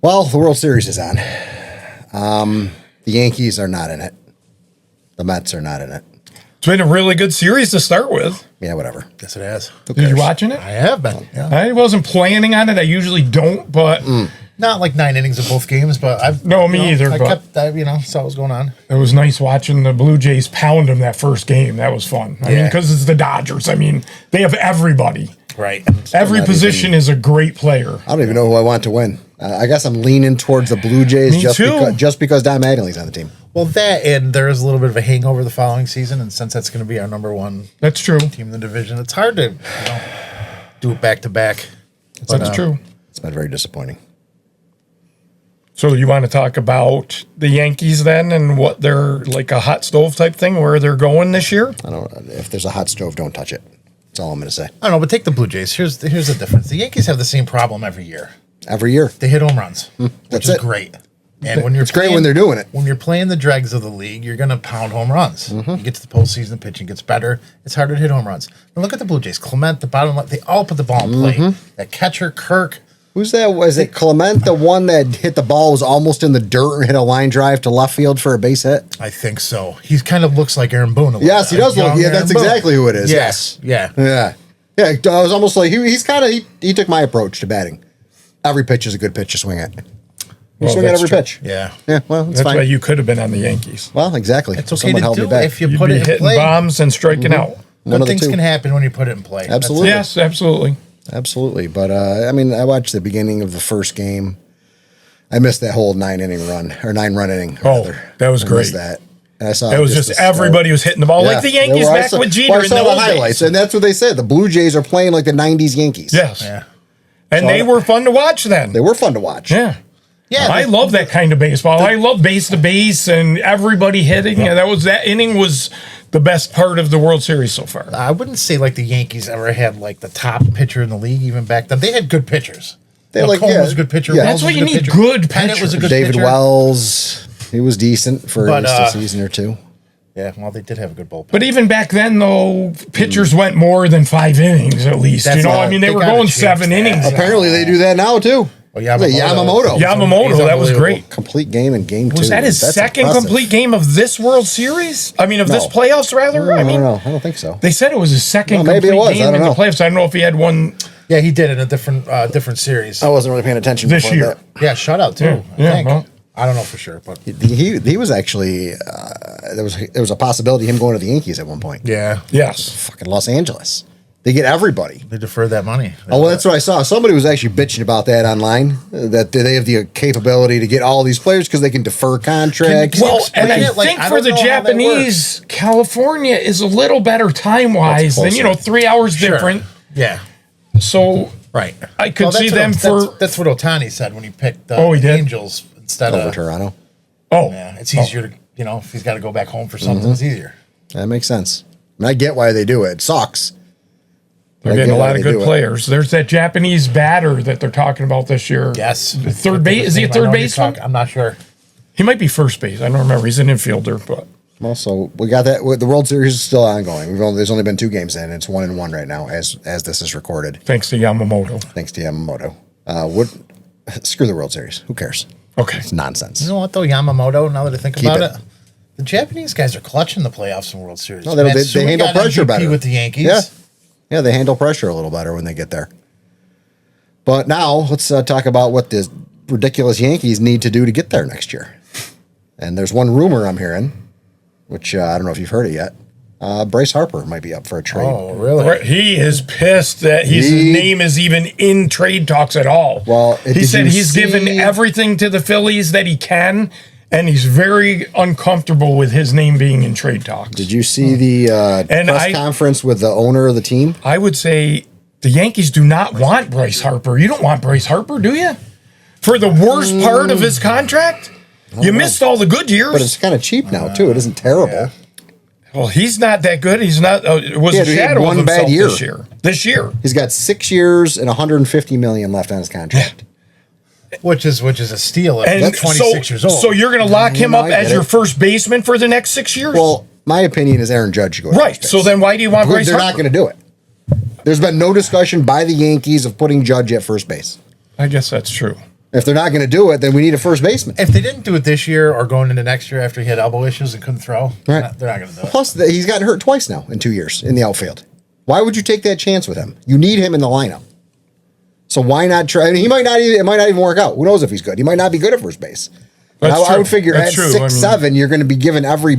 Well, the World Series is on. The Yankees are not in it. The Mets are not in it. It's been a really good series to start with. Yeah, whatever. Yes, it has. Did you watching it? I have been. Yeah. I wasn't planning on it. I usually don't, but Not like 9 innings of both games, but I've No, me either, I but- kept, saw what was going on. it was nice watching the Blue Jays pound them that first game. That was fun. I mean, because it's the Dodgers. I mean, they have everybody. Right. Every position is a great player. I don't even know who I want to win. I guess I'm leaning towards the Blue Jays Me too. just because Don Mattingly's on the team. Well, that and there is a little bit of a hangover the following season, and since that's going to be our number one That's true. team in the division, it's hard to do it back to back. That's true. It's been very disappointing. So you want to talk about the Yankees then and what they're like a hot stove type thing where they're going this year? I don't. If there's a hot stove, don't touch it. That's all I'm going to say. I don't know, but take the Blue Jays. Here's the difference. The Yankees have the same problem every year. Every year, They hit home runs, which that's is it. great. And when you're it's great when they're doing it. When you're playing the dregs of the league, you're going to pound home runs. You get to the postseason, the pitching gets better. It's harder to hit home runs. And look at the Blue Jays. Clement, the bottom line, they all put the ball in play. That catcher, Kirk. Who's that? Was it Clement, the one that hit the ball, was almost in the dirt and hit a line drive to left field for a base hit? I think so. He kind of looks like Aaron Boone. Yes, he does look. Yeah, that's exactly who it is. Yes. Yeah. Yeah. Yeah. It was almost like he took my approach to batting. Every pitch is a good pitch to swing at. You swing at that's every true. pitch. Yeah. Yeah, well, it's That's fine. why you could have been on the Yankees. Well, exactly. It's okay Someone to held me do back. if you You'd put be it in hitting play. bombs and striking out. One Good of the things two. can happen when you put it in play. Absolutely. Yes, absolutely. Absolutely. But, I mean, I watched the beginning of the first game. I missed that whole 9-inning run, or 9-run inning. Oh, rather. that was I great. missed that. And I saw It was just the start. everybody was hitting the ball like the Yeah. Yankees Well, I back saw- with Jeter well, I in saw the the old highlights, days. and that's what they said. The Blue Jays are playing like the 90s Yankees. Yes. Yeah. And they were fun to watch then. They were fun to watch. Yeah. Yeah. I love that kind of baseball. I love base to base and everybody hitting. And that inning was the best part of the World Series so far. I wouldn't say like the Yankees ever had like the top pitcher in the league even back then. They had good pitchers. They like, Cone yeah, was a good pitcher. yeah. Wells That's why was a you good need pitcher. good Pennant was a pitchers. good David pitcher. Wells, he was decent for But, at least a season or two. Yeah, well, they did have a good bullpen. But even back then, though, pitchers went more than 5 innings at least. That's I all- mean, they they were gotta going change 7 that. innings. Apparently, they do that now too. Well, Yamamoto. Yamamoto, He's that was unbelievable. great. Complete game in game 2. Was that his That's second impressive. complete game of this World Series? I mean, of this No. playoffs, rather? I mean, I don't think so. they said it was his second Well, maybe it complete was. I game don't in the know. playoffs. I don't know if he had one Yeah, he did in a different series. I wasn't really paying attention this before year. that. Yeah, shutout too. Yeah, I think. well. I don't know for sure, but He was actually there was a possibility of him going to the Yankees at one point. yeah, Yes. Fucking Los Angeles. They get everybody. they deferred that money. Oh, well, that's what I saw. Somebody was actually bitching about that online, that they have the capability to get all these players because they can defer contracts. Well, explain and I it? Like, think I for don't the know how that Japanese, California is a little better time-wise That's than, closer. 3 hours Sure. different. Yeah, So right. I could see that's them what- for... That's what Otani said when he picked the Oh, he did? Angels instead over of. Toronto. Oh, Yeah, it's easier to if he's got to go back home for something, it's easier. That makes sense. And I get why they do it. It sucks. they're I getting get a why lot they of good do it. players. There's that Japanese batter that they're talking about this year. Yes, Third base? Is he a I know third what you're baseman? talking- I'm not sure. He might be first base. I don't remember. He's an infielder, but... Also, we got that. The World Series is still ongoing. There's only been 2 games in. It's 1-1 right now as this is recorded. Thanks to Yamamoto. Thanks to Yamamoto. Screw the World Series. Who cares? Okay. It's nonsense. You know what though, Yamamoto? Now that I think about it. it, the Japanese guys are clutching the playoffs in World Series. No, they Matsui handle got pressure MVP better with the Yankees. Yeah, yeah, they handle pressure a little better when they get there. But now let's talk about what the ridiculous Yankees need to do to get there next year. And there's one rumor I'm hearing, which I don't know if you've heard it yet. Bryce Harper might be up for a trade. Oh, really? He is pissed that his name is even in trade talks at all. Well, he did said you he's given see- everything to the Phillies that he can, and he's very uncomfortable with his name being in trade talks. Did you see the And press conference with the owner of the team? I would say the Yankees do not want Bryce Harper. You don't want Bryce Harper, do you? For the worst part of his contract? You missed all the good years. But it's kind of cheap now, too. It isn't terrible. Yeah. Well, he's not that good. He's not. It was Yeah, a he had shadow one of bad himself year. this year. This year. He's got 6 years and $150 million left on his contract. Which is a steal. If And he's 26 years old. So you're going to lock him No, up I get as your it. first baseman for the next 6 years? Well, my opinion is Aaron Judge should go to right. first So base. then why do you want Bryce They're Harper? not going to do it. There's been no discussion by the Yankees of putting Judge at first base. I guess that's true. If they're not going to do it, then we need a first baseman. If they didn't do it this year or going into next year after he had elbow issues and couldn't throw, Right. they're not going to do it. Plus, he's gotten hurt twice now in 2 years in the outfield. Why would you take that chance with him? You need him in the lineup. So why not try? I mean, it might not even work out. Who knows if he's good? He might not be good at first base. I would figure That's at true. 6'7", you're going to be given every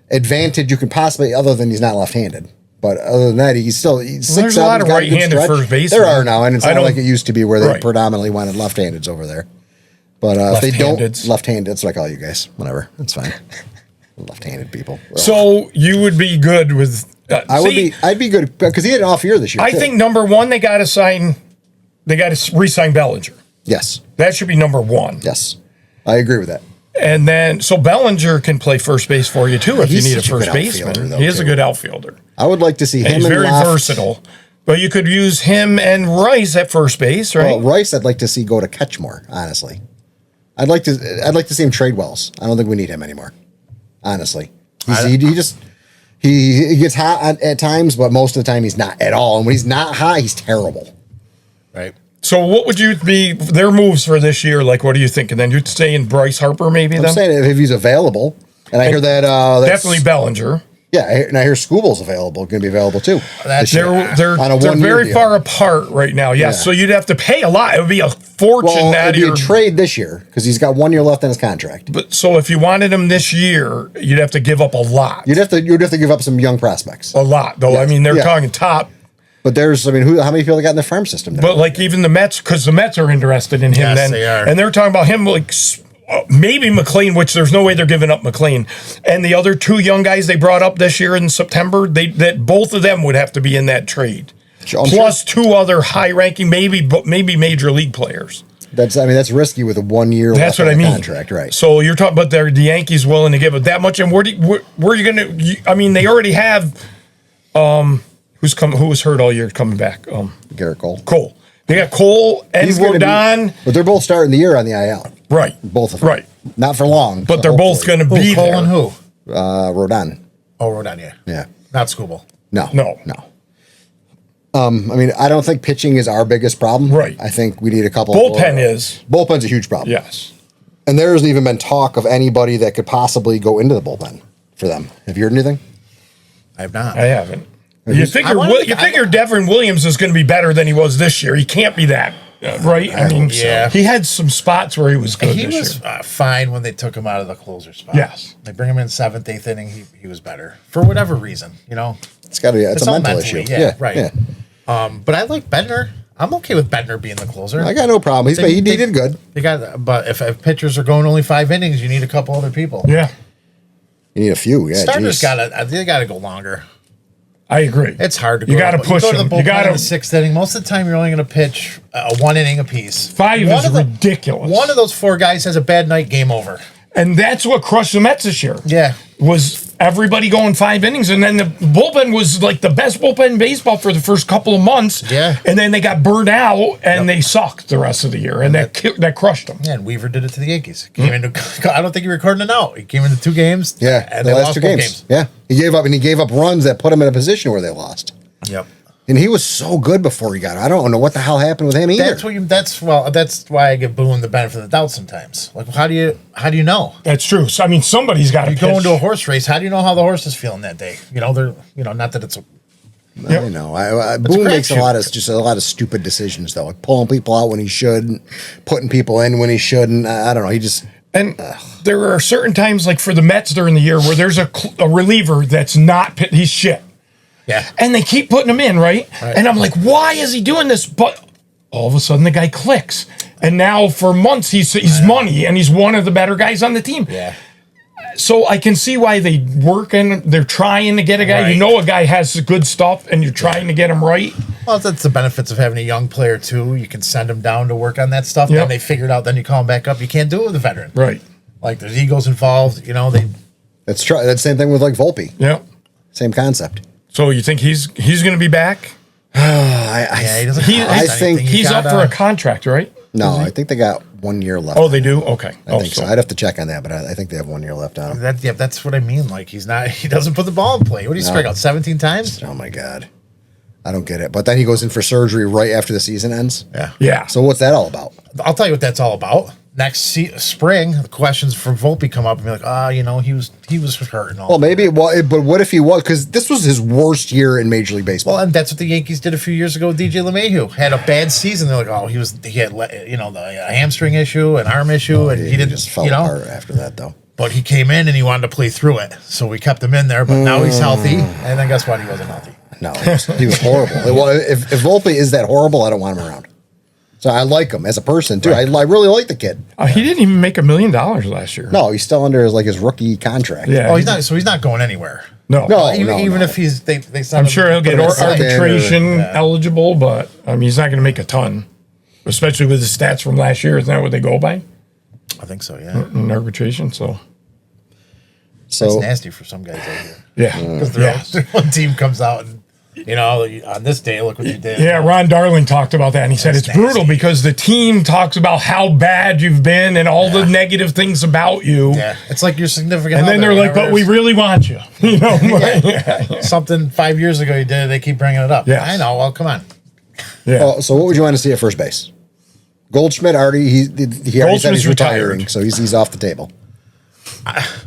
advantage you can possibly, other than he's not left-handed. But other than that, he's 6'7". There's a lot of right-handed first basemen. There are now, and it's not like it used to be where they Right. predominantly wanted left-handeds over there. But if they don't, Left-handeds. left-handed, that's what I call you guys. Whatever, it's fine. Left-handed people. So you would be good with. I'd be good because he had an off year this year. I too. think number one, they got to re-sign Bellinger. Yes, That should be number one. yes, I agree with that. And then, so Bellinger can play first base for you too if you He's need a such a good first baseman. outfielder, though, He is too. a good outfielder. I would like to see him. He's and very left. versatile. But you could use him and Rice at first base, right? Well, Rice, I'd like to see go to Catchmore. Honestly, I'd like to see him trade Wells. I don't think we need him anymore. Honestly, he gets hot at times, but most of the time he's not at all. And when he's not hot, he's terrible. Right. So what would you be their moves for this year? Like, what are you thinking? Then you'd stay in Bryce Harper, maybe. I'm then saying if he's available, and I hear that definitely Bellinger. Yeah, and I hear Scooble's available, going to be available too. That's They're On a they're one-year very deal. far apart right now. Yes, Yeah. so you'd have to pay a lot. It would be a fortune Well, that it'd be year. a trade this year because he's got 1 year left on his contract. But so if you wanted him this year, you'd have to give up a lot. You'd have to give up some young prospects. A lot, though. Yes. I mean, they're Yeah. talking top. But how many people they got in the farm system now? But like even the Mets, because the Mets are interested in him. Yes, then they are. And they're talking about him like maybe McLean, which there's no way they're giving up McLean. And the other two young guys they brought up this year in September, that both of them would have to be in that trade. Plus two other high-ranking, maybe major league players. That's risky with a 1 year That's left what on I the mean. contract, right? So you're talking about the Yankees willing to give it that much, and where are you going to? I mean, they already have. Who was hurt all year coming back? Garrett Cole. Cole. They got Cole and He's gonna Rodon. but they're both starting the year on the IL. Right. Both of them. Right. Not for long. But they're both going to be Cole there. and who? Rodon. Oh, Rodon, yeah. Yeah. Not Scooble. No. No. I mean, I don't think pitching is our biggest problem. Right. I think we need a couple. Bullpen is. Bullpen's a huge problem. Yes. And there hasn't even been talk of anybody that could possibly go into the bullpen for them. Have you heard anything? I have not. I haven't. You figure I Devin Williams is going to be better than he was this year. He can't be that, right? I mean, Yeah. he had some spots where he was good He this was year. fine when they took him out of the closer spot. Yes. They bring him in seventh, eighth inning. He was better for whatever reason. It's got to be. It's a all mental mentally, issue. yeah, right. Yeah. But I like Bednar. I'm okay with Bednar being the closer. I got no problem. He did good. They got, but if pitchers are going only 5 innings, you need a couple other people. Yeah, You need a few. Yeah. Starters geez. they gotta go longer. I agree. It's hard to go. You got to push go to the him. bullpen You got in the to. 6th inning. Most of the time, you're only going to pitch 1 inning apiece. 5 One is of the- ridiculous. One of those 4 guys has a bad night. Game over. And that's what crushed the Mets this year. Yeah. Was everybody going 5 innings, and then the bullpen was like the best bullpen in baseball for the first couple of months. Yeah. And then they got burned out, and they sucked the rest of the year, and that crushed them. Yeah, and Weaver did it to the Yankees. Came into. I don't think he recorded it out. He came into 2 games. Yeah. and The they last lost 2 both games. Yeah. He gave up runs that put him in a position where they lost. Yep. And he was so good before he got it. I don't know what the hell happened with him either. That's why I give Boone the benefit of the doubt sometimes. Like, how do you know? That's true. So, I mean, somebody's got to You go into a horse race. How do you know how the horse is feeling that day? Not that it's a. I know. Boone makes a crapshoot. lot of stupid decisions though, like pulling people out when he shouldn't, putting people in when he shouldn't. I don't know. He just And there are certain times, like for the Mets during the year, where there's a reliever that's not he's shit. Yeah. And they keep putting him in, right? And I'm like, why is he doing this? But all of a sudden, the guy clicks. And now for months, he's money, and he's one of the better guys on the team. Yeah. So I can see why they work and they're trying to get a guy. Right. You know a guy has good stuff, and you're trying to get him right. Well, that's the benefits of having a young player too. You can send him down to work on that stuff. Yep. Then they figure it out. Then you call him back up. You can't do it with a veteran. Right. Like there's egos involved. that's the same thing with like Volpe. Yeah. Same concept. So you think he's going to be back? He doesn't. I think He's up for a contract, right? No, I think they got 1 year left. Oh, they do? Okay. I think so. I'd have to check on that, but I think they have 1 year left on him. That's what I mean. Like he doesn't put the ball in play. What do you strike out 17 times? Oh my god. I don't get it. But then he goes in for surgery right after the season ends. Yeah. Yeah. So what's that all about? I'll tell you what that's all about. Next spring, the questions from Volpe come up and be like, he was hurt and all. Well, maybe. But what if he was? Because this was his worst year in Major League Baseball. Well, and that's what the Yankees did a few years ago with DJ LeMahieu. Had a bad season. They're like, he had the hamstring issue, an arm issue, and he didn't just fell apart after that, though. But he came in and he wanted to play through it, so we kept him in there. But now he's healthy, and then guess what? He wasn't healthy. No, he was horrible. Well, if Volpe is that horrible, I don't want him around. So I like him as a person too. Right. I really like the kid. He didn't even make $1 million last year. No, he's still under his rookie contract. Yeah. Oh, he's not. So he's not going anywhere. No. Even if they I'm sure he'll get arbitration eligible, but he's not going to make a ton, especially with the stats from last year. Isn't that what they go by? I think so. Yeah. In arbitration, so it's nasty for some guys out here. Yeah. Because one team comes out and. On this day, look what you did. Yeah, Ron Darling talked about that, and he said it's brutal because the team talks about how bad you've been and all the negative things about you. Yeah, it's like your significant. And then they're like, "But we really want you." Something 5 years ago you did. They keep bringing it up. Yeah, I know. Well, come on. Yeah. So what would you want to see at first base? Goldschmidt already said he's retiring, so he's off the table.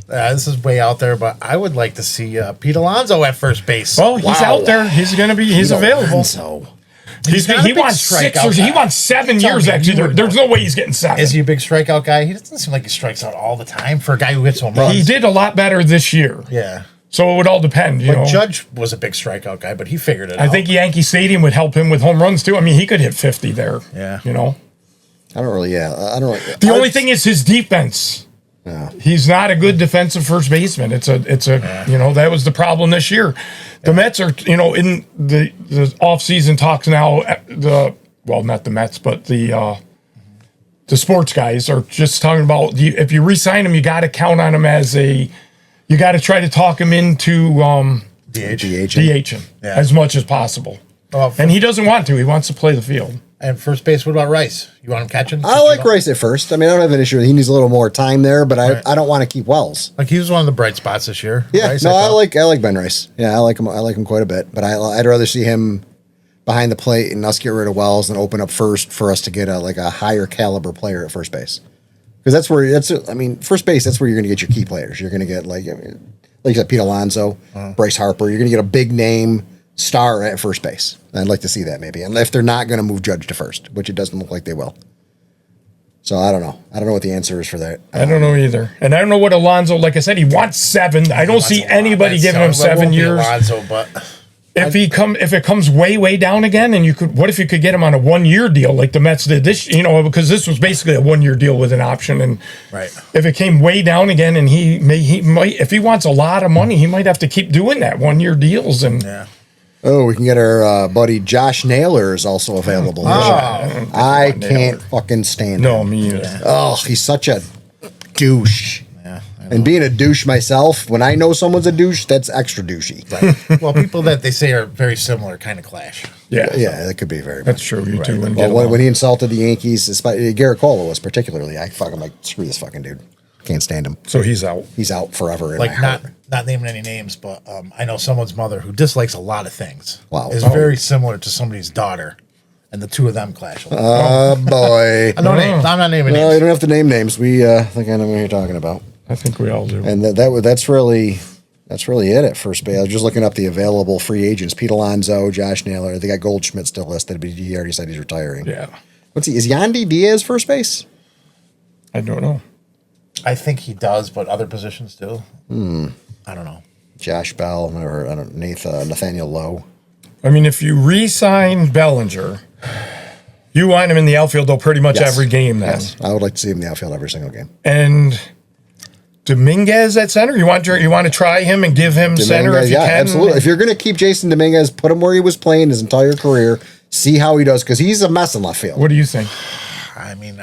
This is way out there, but I would like to see Pete Alonso at first base. Well, he's out there. He's available. He wants 6 or he wants 7 years. Actually, there's no way he's getting 7. Is he a big strikeout guy? He doesn't seem like he strikes out all the time for a guy who hits home runs. He did a lot better this year. Yeah. So it would all depend. Judge was a big strikeout guy, but he figured it out. I think Yankee Stadium would help him with home runs too. I mean, he could hit 50 there. Yeah. I don't really. The only thing is his defense. Yeah. He's not a good defensive first baseman. It's a that was the problem this year. The Mets are in the offseason talks now. Not the Mets, but the sports guys are just talking about if you re-sign him, you got to count on him you got to try to talk him into DHing as much as possible. And he doesn't want to. He wants to play the field. And first base, what about Rice? You want him catching? I like Rice at first. I mean, I don't have an issue with it. He needs a little more time there, but I don't want to keep Wells. Like he was one of the bright spots this year. Yeah, Rice, I like Ben Rice. Yeah, I like him quite a bit. But I'd rather see him behind the plate and us get rid of Wells and open up first for us to get a higher caliber player at first base. Because first base. That's where you're going to get your key players. You're going to get like you said, Pete Alonso, Bryce Harper. You're going to get a big name star at first base. I'd like to see that maybe. And if they're not going to move Judge to first, which it doesn't look like they will. So I don't know. I don't know what the answer is for that. I don't know either. And I don't know what Alonso, like I said, he wants 7. I don't see anybody giving him 7 years. Alonso, but if it comes way down again, and what if you could get him on a 1-year deal like the Mets did this, because this was basically a 1-year deal with an option. And if it came way down again, and he might, if he wants a lot of money, he might have to keep doing that 1-year deals. And oh, we can get our buddy Josh Naylor is also available. I can't fucking stand him. No, me either. Oh, he's such a douche. Yeah, and being a douche myself, when I know someone's a douche, that's extra douchey. Right. Well, people that they say are very similar kind of clash. Yeah, that could be very. That's true. You too. When he insulted the Yankees, Garrett Cole was particularly. I'm like, screw this fucking dude. Can't stand him. So he's out. He's out forever. Like not naming any names, but I know someone's mother who dislikes a lot of things. Wow, is very similar to somebody's daughter, and the two of them clash. Oh boy! No names. I'm not naming names. No, you don't have to name names. We think I know what you're talking about. I think we all do. And that's really it at first base. I was just looking up the available free agents: Pete Alonso, Josh Naylor. They got Goldschmidt still listed, but he already said he's retiring. Yeah. Is Yandy Diaz first base? I don't know. I think he does, but other positions too. I don't know. Josh Bell or Nathaniel Lowe. I mean, if you re-sign Bellinger, you want him in the outfield though pretty much every game. Then I would like to see him in the outfield every single game. And Dominguez at center, you want to try him and give him center if you can. Absolutely. If you're going to keep Jason Dominguez, put him where he was playing his entire career. See how he does because he's a mess in left field. What do you think? I mean,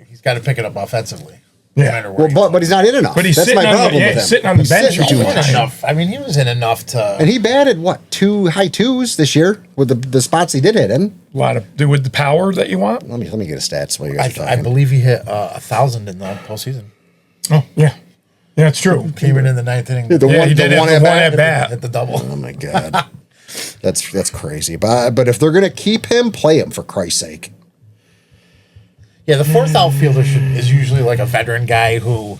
he's got to pick it up offensively. Yeah, but he's not in enough. But he's sitting on the bench too much. Enough. I mean, he was in enough to. And he batted high twos this year with the spots he did hit in. A lot of with the power that you want. Let me get his stats while you guys are talking. I believe he hit 1,000 in the postseason. Oh yeah, it's true. Came in the ninth inning. He did one at bat. Hit the double. Oh my god. That's crazy. But if they're going to keep him, play him for Christ's sake. Yeah, the fourth outfielder is usually like a veteran guy who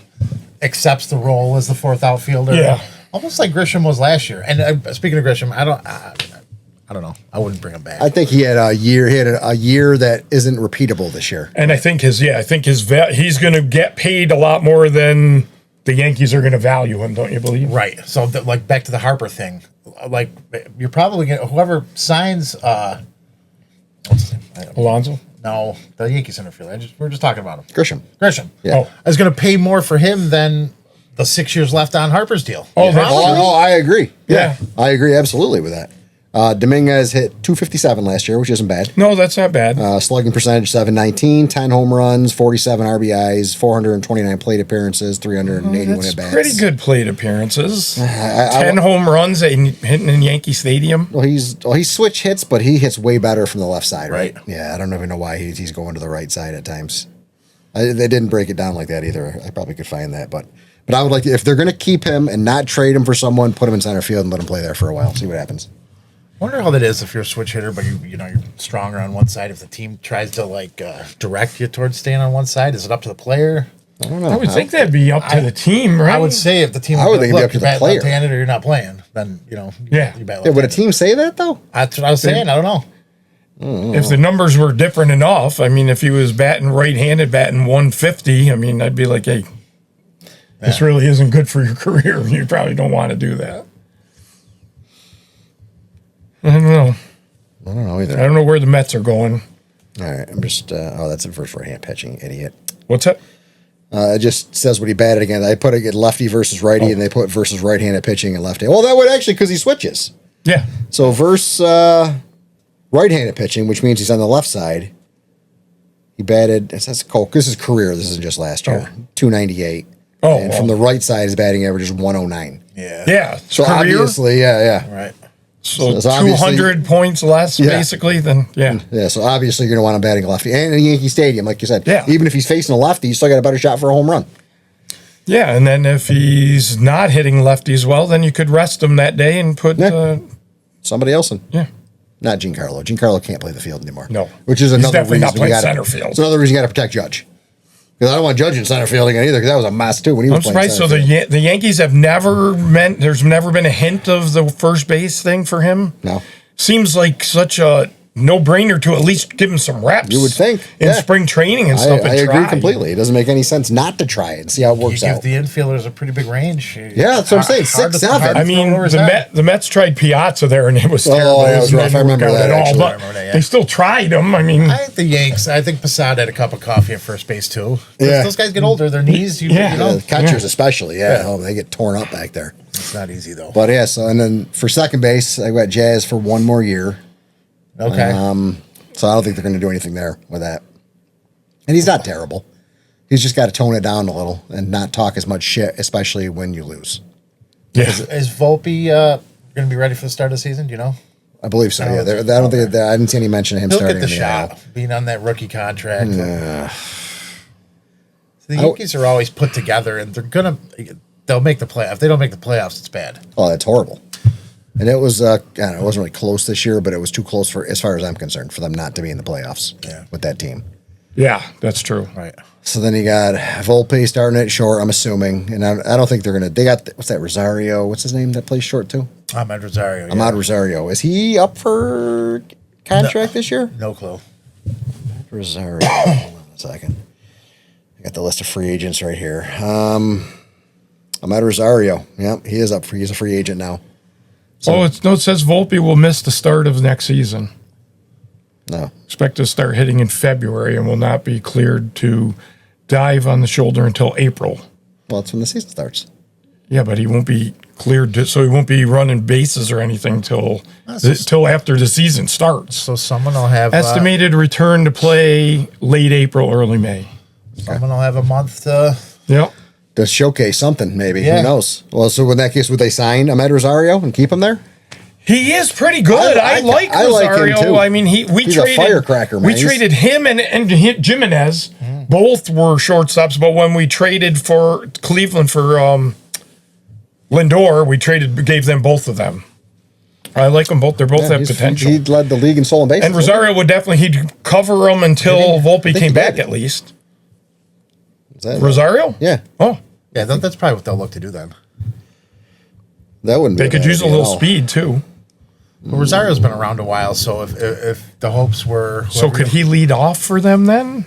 accepts the role as the fourth outfielder. Yeah. Almost like Grisham was last year. And speaking of Grisham, I don't know. I wouldn't bring him back. I think he had a year. He had a year that isn't repeatable this year. And I think he's going to get paid a lot more than the Yankees are going to value him. Don't you believe? Right. So like back to the Harper thing, like you're probably going to, whoever signs, what's his name? Alonso. No, the Yankees center fielder. We're just talking about him. Grisham. Yeah. Oh. I was going to pay more for him than the 6 years left on Harper's deal. Oh, that's true. I agree. Yeah. I agree absolutely with that. Dominguez hit 257 last year, which isn't bad. No, that's not bad. Slugging percentage 719, 10 home runs, 47 RBIs, 429 plate appearances, 381 That's at bats. pretty good plate appearances. 10 home runs hitting in Yankee Stadium. Well, he switch hits, but he hits way better from the left side, right? Right. Yeah, I don't even know why he's going to the right side at times. They didn't break it down like that either. I probably could find that, but I would like, if they're going to keep him and not trade him for someone, put him in center field and let him play there for a while. See what happens. I wonder how that is if you're a switch hitter, but you're stronger on one side. If the team tries to direct you towards staying on one side, is it up to the player? I don't know. I would think that'd be up to the team, right? I would say if the team, I would think it'd be up to you're the bad player. left-handed or you're not playing, then Yeah. you bat Yeah, would a left-handed. team say that though? That's what I was saying. I don't know. If the numbers were different enough, I mean, if he was batting right-handed, batting 150, I mean, I'd be like, hey, this really isn't good for your career. You probably don't want to do that. I don't know. I don't know either. I don't know where the Mets are going. All right, I'm just. That's inverse right hand pitching, idiot. What's that? It just says what he batted again. I put it at lefty versus righty, and they put versus right-handed pitching and lefty. Well, that would actually because he switches. Yeah. So versus right-handed pitching, which means he's on the left side. He batted. This is career. This isn't just last year. 298. Oh, and from the right side, his batting average is 109. Yeah. Yeah. So career? obviously, yeah. Right. So So obviously- 200 points less, Yeah. basically, then, yeah. Yeah, so obviously you're going to want him batting lefty. And in Yankee Stadium, like you said. Yeah. Even if he's facing a lefty, you still got a better shot for a home run. Yeah, and then if he's not hitting lefties well, then you could rest him that day and put, Yeah. Somebody else in. yeah. Not Giancarlo. Giancarlo can't play the field anymore. No. Which is He's another definitely reason not playing we got center field. It's another reason you got to protect Judge. Because I don't want Judge in center field again either, because that was a mess too when he was I'm playing surprised. So center field. the Yankees have there's never been a hint of the first base thing for him. No. Seems like such a no-brainer to at least give him some reps. You would think, in yeah. spring training and I stuff. And agree try. completely. It doesn't make any sense not to try it and see how it You works give out. the infielders a pretty big range. Yeah, that's what I'm saying. 6'7". I mean, the Mets tried Piazza there, and it was terrible. that was It rough. I didn't work remember out that, at all, actually. but I remember that, yeah. they still tried him. I mean, I think the Yanks. I think Posada had a cup of coffee at first base too. Yeah. As those guys get older, their knees. Yeah, catchers Yeah. especially. Yeah, oh, they get torn up back there. It's not easy though. But yeah, so and then for second base, I got Jazz for one more year. Okay. So I don't think they're going to do anything there with that. And he's not terrible. He's just got to tone it down a little and not talk as much shit, especially when you lose. yeah. Is Volpe going to be ready for the start of the season? Do you know? I believe so. Oh, Yeah, I don't think I didn't see any mention of him He'll starting get the in shot, being on that rookie contract. Yeah. The Yankees are always put together, and they'll make the playoffs. If they don't make the playoffs, it's bad. Oh, that's horrible. And it was, I don't know, it wasn't really close this year, but it was too close for, as far as I'm concerned, for them not to be in the playoffs with that team. Yeah, that's true. Right. So then you got Volpe starting at short, I'm assuming. And I don't think they're going to, they got, what's that, Rosario? What's his name that plays short too? Ahmed Rosario. Ahmad Rosario. Is he up for contract this year? No clue. Rosario. Hold on a second. I got the list of free agents right here. Ahmad Rosario. Yep, he is up for, he's a free agent now. So, It says Volpe will miss the start of next season. no. Expect to start hitting in February and will not be cleared to dive on the shoulder until April. Well, it's when the season starts. Yeah, but he won't be cleared, so he won't be running bases or anything till after the season starts. So someone will have Estimated return to play late April, early May. someone will have a month to. Yep. To showcase something, maybe. Yeah. Who knows? Well, so in that case, would they sign Ahmed Rosario and keep him there? He is pretty good. I like I like him, Rosario. too. I mean, He's traded a firecracker, man. We traded him and Jimenez. Both were shortstops, but when we traded for Cleveland for Lindor, we gave them both of them. I like them both. They're both have potential. He led the league in stolen bases. And Rosario would definitely, he'd cover them until Volpe came back at least. Is that Rosario? Yeah. Oh. Yeah, that's probably what they'll look to do then. That wouldn't be They a could bad use a idea at little all. speed too. But Rosario's been around a while, so if the hopes were... So could he lead off for them then?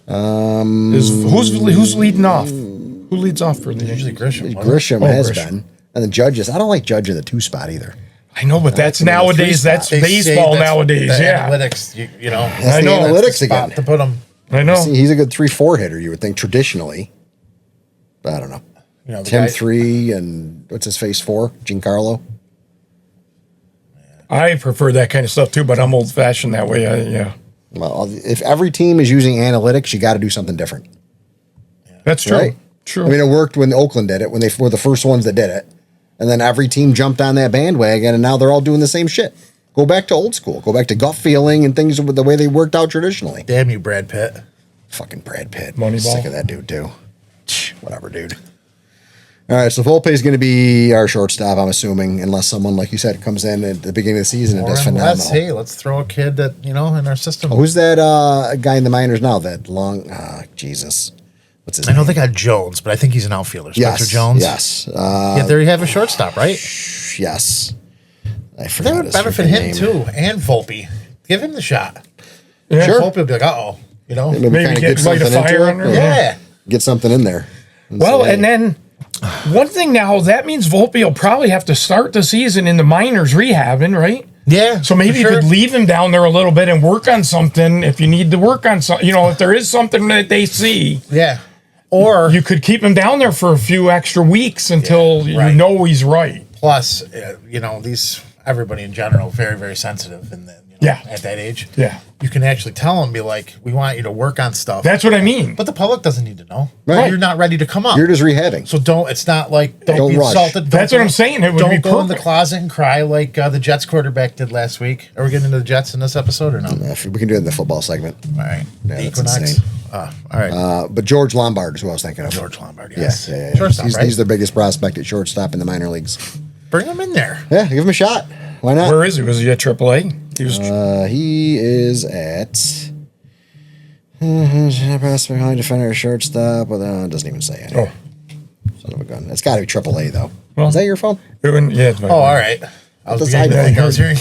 Who's leading off? Who leads off for the Usually Grisham. wasn't it? Grisham Oh, has Grisham. been. And the Judges. I don't like Judge in the 2 spot either. I know, but that's in the nowadays. 3 That's spot. They say baseball that's nowadays. the Yeah, Analytics, you know. That's I the know. analytics That's the spot again. to put him. I know. See, he's a good 3-4 hitter, you would think, traditionally. But I don't know. You know, the Tim guy- 3 and what's his face 4? Giancarlo. I prefer that kind of stuff too, but I'm old fashioned that way. Yeah, Well, if every team is using analytics, you got to do something different. that's true. Right? True. I mean, it worked when Oakland did it, when they were the first ones that did it. And then every team jumped on that bandwagon, and now they're all doing the same shit. Go back to old school. Go back to gut feeling and things with the way they worked out traditionally. Damn you, Brad Pitt. Fucking Brad Pitt. Moneyball. Sick of that dude, too. Whatever, dude. All right, so Volpe is going to be our shortstop, I'm assuming, unless someone, like you said, comes in at the beginning of the season and does phenomenal. Let's throw a kid that, in our system. Oh, who's that guy in the minors now? That long, Jesus. What's his I name? know they got Jones, but I think he's an outfielder. Spencer Jones. Yes. Yeah, there you have a shortstop, right? Yes. I They forgot would his benefit freaking him name. too, and Volpe. Give him the shot. yeah. Sure. Volpe will be like, uh-oh. Maybe Maybe kinda get light a something into fire it. under. Yeah. Get something in there. Well, say, and then one thing now that means Volpe will probably have to start the season in the minors rehabbing, right? Yeah. So maybe for you sure. could leave him down there a little bit and work on something if you need to work on something. If there is something that they see, Yeah. Or you could keep him down there for a few extra weeks until right. you know he's right. plus, everybody in general, very, very sensitive Yeah. at that age. Yeah. You can actually tell them, be like, we want you to work on stuff. That's what I mean. But the public doesn't need to know. Right. You're not ready to come up. You're just rehabbing. So it's not like, Don't be rush. insulted. That's what I'm saying. It would don't be go in the perfect. closet and cry like the Jets quarterback did last week. Are we getting into the Jets in this episode or no? We can do it in the football segment. All right. Yeah, that's Equinox. insane. All right. But George Lombard is who I was thinking of. George Lombard, Yeah, yes. yeah, yeah. Shortstop, right? He's their biggest prospect at shortstop in the minor leagues. Bring him in there. Yeah, give him a shot. Why not? Where is he? Was he at AAA? He was. He is at prospect behind defender shortstop. Well, it doesn't even say it. Oh. Son of a gun. It's got to be AAA though. Well, Is that your phone? Yeah. It's Oh, all right. I was beginning to think I was hearing.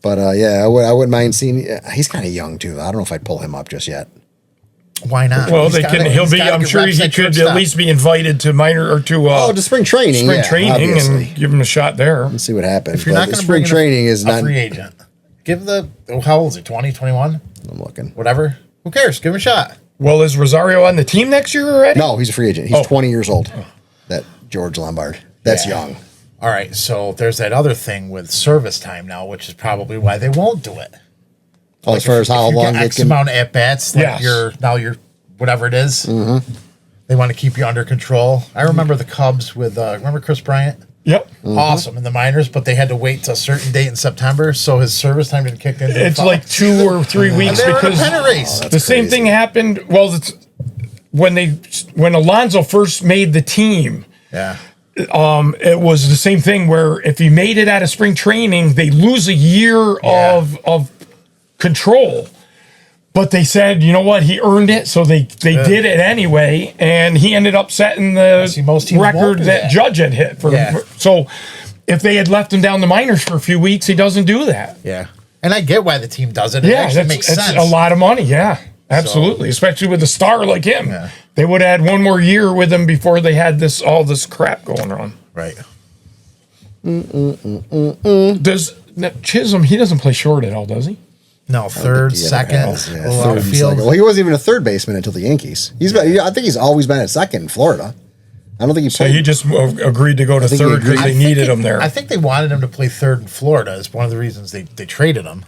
But yeah, I wouldn't mind seeing. He's kind of young too. I don't know if I'd pull him up just yet. Why not? Well, He's they gotta- can. he's He'll be. gotta I'm get sure reps he at could at shortstop. least be invited to minor or to To spring training. spring yeah, training obviously. and give him a shot there. Let's see what happens. If you're not But going to spring bring training is a not. free agent. Give how old is he? 20, 21? I'm looking. Whatever. Who cares? Give him a shot. Well, is Rosario on the team next year already? No, he's a free agent. He's Oh. 20 years old. That George Lombard. That's Yeah. young. All right. So there's that other thing with service time now, which is probably why they won't do it. Oh, as far as how If you long get they X can. amount of at bats, like Yes. you're whatever it is. Mm-hmm. They want to keep you under control. I remember the Cubs with remember Chris Bryant. Yep. Mm-hmm. Awesome in the minors, but they had to wait till a certain date in September, so his service time didn't kick in. until It's fall. like 2 or 3 and weeks they were in a because pennant race. the same thing happened. Well, when Alonso first made the team, Yeah. it was the same thing where if he made it out of spring training, they lose a year Yeah. of control. But they said, you know what, he earned it, so they did it anyway, and he ended up setting the See, most teams won't record do that that. Judge had hit. Yeah. So if they had left him down the minors for a few weeks, he doesn't do that. Yeah. And I get why the team does it. It Yeah, actually makes that's sense. a lot of money. Yeah, absolutely. Especially with a star like him, Yeah. they would have had one more year with him before they had all this crap going on. Right. Does Chisholm? He doesn't play short at all, does he? No, third, second, Yeah, little third and outfield. second. Well, he wasn't even a third baseman until the Yankees. I think he's always been at second in Florida. I don't think he So played. he just agreed to go to think he third because agreed. they needed him there. I think they wanted him to play third in Florida. Is one of the reasons they traded him.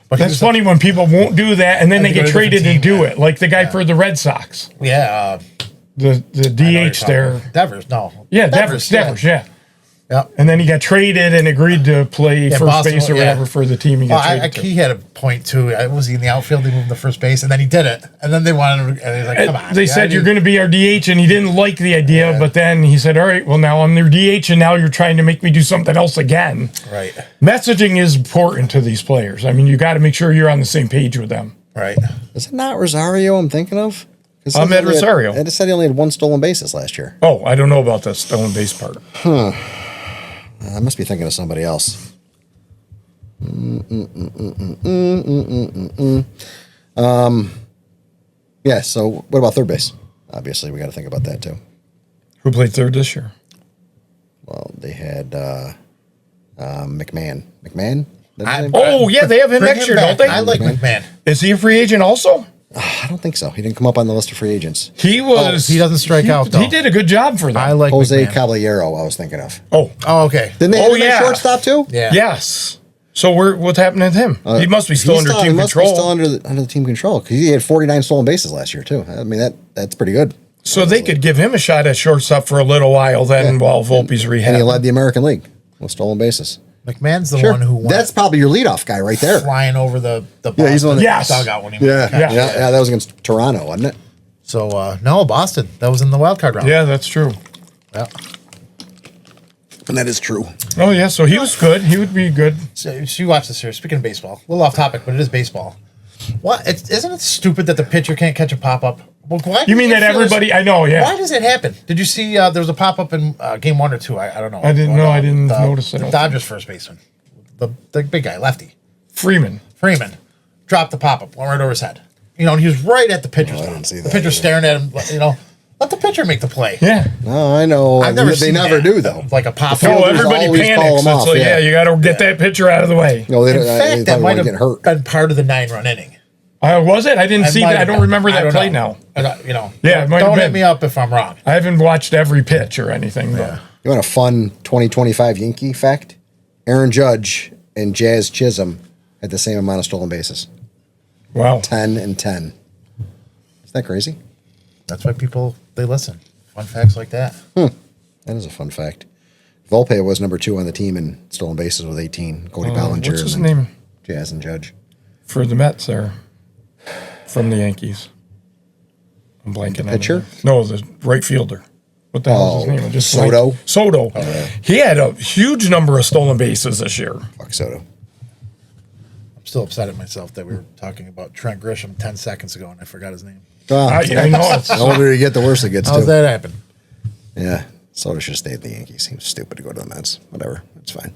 But he That's was funny when people won't do that and then And they they get go to a different traded and team, do yeah. it, like the guy for the Red Sox, Yeah. the I know you're DH there. talking about. Devers, no. Yeah, Devers, yeah. Yep. And then he got traded and agreed to play first Boston, base or whatever for the team he got traded to. He had a point too. Was he in the outfield? They moved him to first base, and then he did it. And then they wanted him, and he's like, "Come on." They said you're going to be our DH, and he didn't like the idea. But then he said, "All right, well now I'm their DH, and now you're trying to make me do something else again." Right. Messaging is important to these players. I mean, you got to make sure you're on the same page with them. Right. Is it not Rosario I'm thinking of? Ahmed Rosario. It said he only had 1 stolen bases last year. Oh, I don't know about the stolen base part. I must be thinking of somebody else. Yeah, so what about third base? Obviously, we got to think about that too. Who played third this year? Well, they had McMahon. McMahon? Oh, yeah, they have him next year, don't they? I like McMahon. Is he a free agent also? I don't think so. He didn't come up on the list of free agents. He was. He doesn't strike out, though. He did a good job for them. I like Jose McMahon. Caballero, I was thinking of. Oh, okay. Didn't they have him at shortstop too? Yeah. yes. So what's happening to him? He must be still under team He must be control. still under the team control because he had 49 stolen bases last year too. I mean that's pretty good. So they could give him a shot at shortstop for a little while then while Volpe's rehab. And he led the American League with stolen bases. McMahon's the Sure. one who went That's probably your leadoff guy right there. flying over the Yeah, he's the one that- Yes. dugout when he Yeah, made the catch. yeah, that was against Toronto, wasn't it? So no, Boston. That was in the wild card round. Yeah, that's true. Yeah. And that is true. Oh, yeah, so he was good. He would be good. So you watch this here. Speaking of baseball, a little off topic, but it is baseball. What? Isn't it stupid that the pitcher can't catch a pop up? Well, why You mean that everybody? I know, yeah. Why does it happen? Did you see there was a pop up in game 1 or 2? I don't know. I didn't know. I didn't notice it. The Dodgers first baseman, the big guy, lefty Freeman. dropped the pop up, went right over his head. You know, and he was right at the pitcher's I mouth. didn't see The that pitcher either. staring at him. You know, let the pitcher make the play. Yeah. No, I know. I've never They seen never that. do though. Like a pop No, up. Fielders everybody always call panics. him It's off, like, yeah. yeah, you got to get that pitcher out of the way. No, they In don't. fact, they that probably might want to have get hurt. been part of the 9-run inning. Was it? I didn't see that. I don't remember that play now. You know, Yeah, it might have don't hit been. me up if I'm wrong. I haven't watched every pitch or anything. But You want a fun 2025 Yankee fact? Aaron Judge and Jazz Chisholm had the same amount of stolen bases. wow. 10 and 10. Isn't that crazy? That's why they listen. Fun facts like that. That is a fun fact. Volpe was number 2 on the team in stolen bases with 18. Cody Bellinger. What's his and then name Jazz and Judge. for the Mets there from the Yankees? I'm blanking. on pitcher? it. No, the right fielder. What the hell is his name? I just Soto? blanked. Soto. He had a huge number of stolen bases this year. Fuck Soto. I'm still upset at myself that we were talking about Trent Grisham 10 seconds ago and I forgot his name. I know. It's, The older you get, the worse it gets, How's too. that happen? Yeah. Soto should have stayed in the Yankees. He was stupid to go to the Mets. Whatever. It's fine.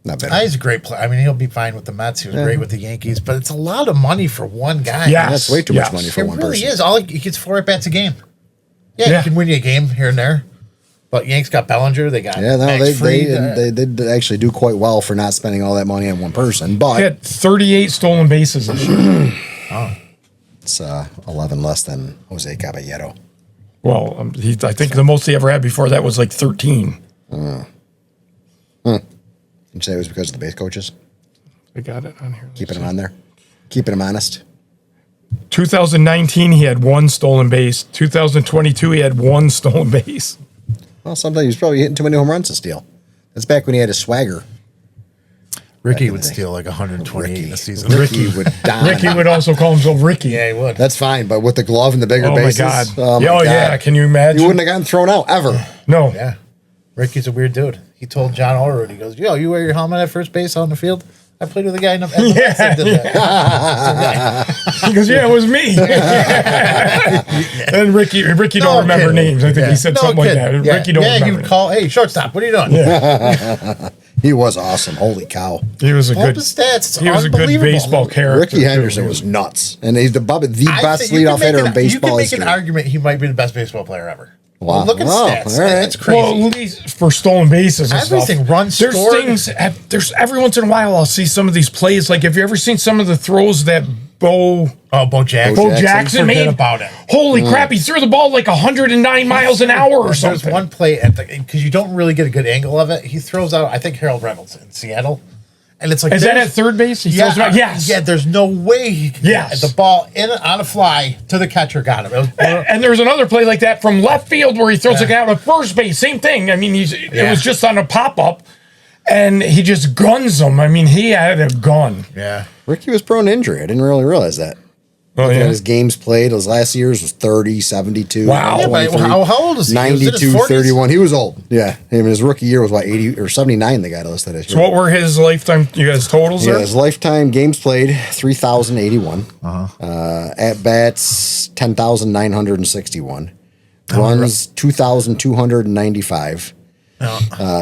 Not bad. He's a great player. I mean, he'll be fine with the Mets. He was great with the Yankees, but it's a lot of money for one guy. Yeah. That's way too much Yes. money for It one really person. is. He gets 4 at-bats a game. Yeah, Yeah. he can win you a game here and there. But Yanks got Bellinger. They got Yeah, no, Max Fried, they did actually do quite well for not spending all that money on one person, but he had 38 stolen bases this year. it's 11 less than Jose Caballero. Well, I think the most he ever had before that was like 13. Did you say it was because of the base coaches? I got it on here. Keeping him on there? Keeping him honest? 2019, he had 1 stolen base. 2022, he had 1 stolen base. Well, sometimes he's probably hitting too many home runs to steal. That's back when he had his swagger. Ricky in would the day. steal like 128 in a season. Ricky would die. Ricky would also call himself Ricky. Yeah, he would. That's fine, but with the glove and the bigger Oh, my bases. God. Oh, my Oh, God. yeah. Can you imagine? He wouldn't have gotten thrown out ever. No. Yeah. Ricky's a weird dude. He told John Allroyd, he goes, yo, you wear your helmet at first base on the field? I played with a guy in the Mets that did that. He goes, yeah, it was me. And Ricky don't remember kidding. names. I think he said something kidding. like that. Yeah. Ricky don't he remember. would call, hey, shortstop, what are you doing? He was awesome. Holy cow. He was a Pull up good his stats. It's He was a good unbelievable. baseball character. Ricky too. Henderson was nuts. And he's probably the I best think you can leadoff make hitter an- in baseball You can make history. an argument he might be the best baseball player ever. Wow. Well, look at Wow. stats. All right. It's crazy. Well, at least for stolen bases and Everything, stuff. runs There's scored. things. There's every once in a while I'll see some of these plays. Like, have you ever seen some of the throws that Bo Jackson. Bo Jackson Forget made? about it. Holy crap! He threw the ball like 109 miles an hour or There's something. one play at because you don't really get a good angle of it. He throws out, I think, Harold Reynolds in Seattle, And it's like, is that at third base? He throws it back? Yes. Yeah, there's no way he could get the ball on a fly to the catcher. Got him. And there's another play like that from left field where he throws it out at first base. Same thing. I mean, it was just on a pop-up, and he just guns him. I mean, he had a gun. Yeah. Ricky was prone to injury. I didn't really realize that. Oh, yeah. His games played, his last year's was 30, 72. Wow. Yeah, but how old is he? 92, 31. He was old. Yeah. I mean, his rookie year was, 80 or 79, the guy listed as. So what were his lifetime, you guys, totals there? His lifetime games played, 3,081. At-bats, 10,961. Runs, 2,295.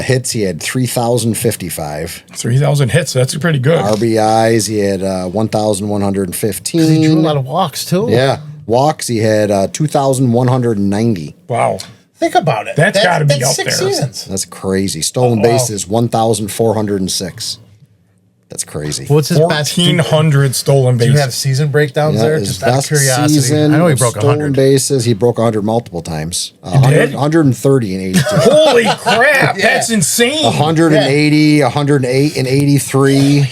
Hits, he had 3,055. 3,000 hits, that's pretty good. RBIs, he had 1,115. He drew a lot of walks, too. Yeah. Walks, he had 2,190. Wow. Think about it. That's got to be up 6 there. seasons. That's crazy. Stolen bases, 1,406. That's crazy. What's his best? 1,400 stolen Do bases. you have season breakdowns there? His Just out of best curiosity. season I know he of broke stolen 100. bases. He broke 100 multiple times. did? 130 and 82. Holy crap, that's insane. 180, 108 and 83.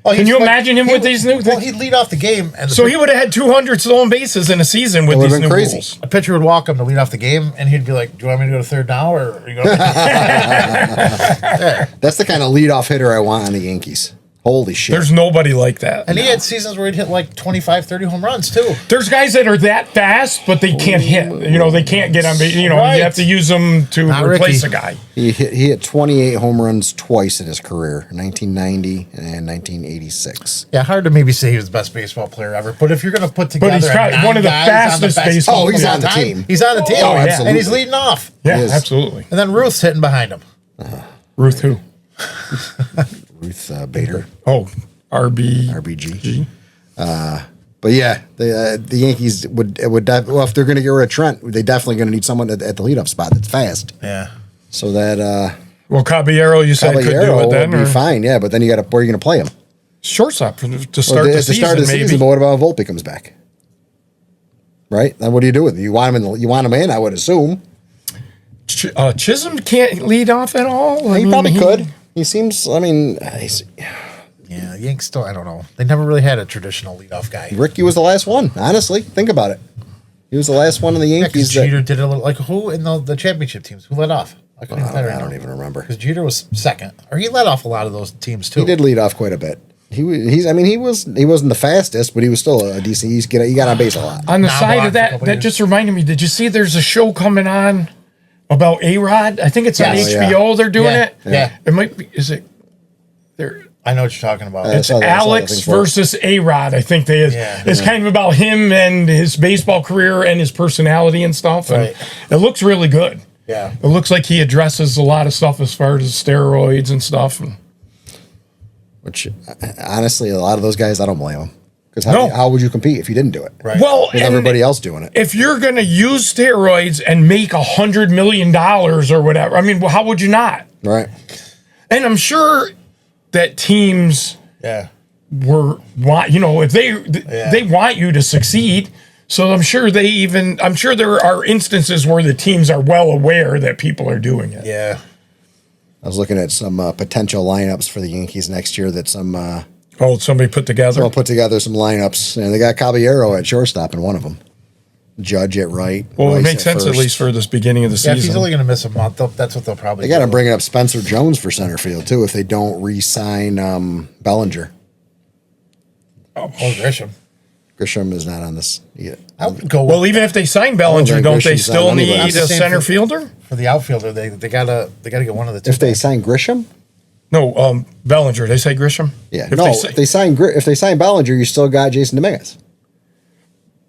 Oh, Can you imagine him with these new Well, he'd lead off the game, and So he would have had 200 stolen bases in a season with would've these been new crazy. rules. a pitcher would walk him to lead off the game, and he'd be like, "Do you want me to go to third now, or are you going?" That's the kind of leadoff hitter I want on the Yankees. Holy shit. There's nobody like that. And he had seasons where he'd hit like 25, 30 home runs too. There's guys that are that fast, but they can't hit. You know, they can't get on base. You know, Right. you have to use them to Not replace Ricky. a guy. He hit 28 home runs twice in his career, 1990 and 1986. Yeah, hard to maybe say he was the best baseball player ever. But if you're going to put together, he's probably nine one of the guys on fastest best baseball Oh, he's all on the time, team. He's on the team. Oh, yeah. And he's leading off. Yeah, He is. absolutely. And then Ruth's hitting behind him. Ruth who? Ruth Bader, Oh, RBG. But yeah, the Yankees would well, if they're going to get rid of Trent, they definitely going to need someone at the leadoff spot that's fast. Yeah. So that Well, Caballero, you said could do Caballero it then, would be or fine. Yeah, but then you got to where are you going to play him? shortstop to Well, start at the season, maybe. But what about if Volpe comes back? Right? Then what do you do with it? You want him in? I would assume. Chisholm can't lead off at all. He probably could. He seems. I mean, Yeah, Yanks still, I don't know. They never really had a traditional leadoff guy. Ricky was the last one. Honestly, think about it. He was the last one in the Yeah, Yankees. because Jeter did a little, like who in the championship teams? Who led off? I don't even remember. Because Jeter was second. Or he led off a lot of those teams too. He did lead off quite a bit. He wasn't the fastest, but he was still a decent. He got on base a lot. On the Nah, side blocked of for a that, couple that years. just reminded me. Did you see there's a show coming on about A-Rod? I think it's on Yes. HBO. They're doing Yeah. it. Yeah. It might be. Is it? There. I know what you're talking about. It's saw that- I saw that Alex thing for it. versus A-Rod. I think they is. Yeah. It's kind of about him and his baseball career and his personality and stuff. And Right. it looks really good. Yeah. It looks like he addresses a lot of stuff as far as steroids and stuff. And Which, honestly, a lot of those guys, I don't blame them. Because No. how would you compete if you didn't do it? Right. well, With and everybody else doing it. if you're going to use steroids and make $100 million or whatever, I mean, well, how would you not? Right. And I'm sure that teams Yeah. if they want you to succeed. So I'm sure there are instances where the teams are well aware that people are doing it. Yeah. I was looking at some potential lineups for the Yankees next year that Somebody put together. I'll put together some lineups. And they got Caballero at shortstop in one of them. Judge at right. Well, it Rice makes sense at first. least for this beginning of the Yeah, if he's season. only going to miss a month, that's what they'll probably They got to do. bring up Spencer Jones for center field, too, if they don't re-sign Bellinger. Oh, Grisham. Grisham is not on this yet. I would go Well, even if they sign Bellinger, think don't they Grisham's still on need anybody. a center fielder? for the outfielder. They gotta get one of the two. If they sign Grisham? No, Bellinger. They say Grisham. Yeah. If If they sign Bellinger, you still got Jason Dominguez.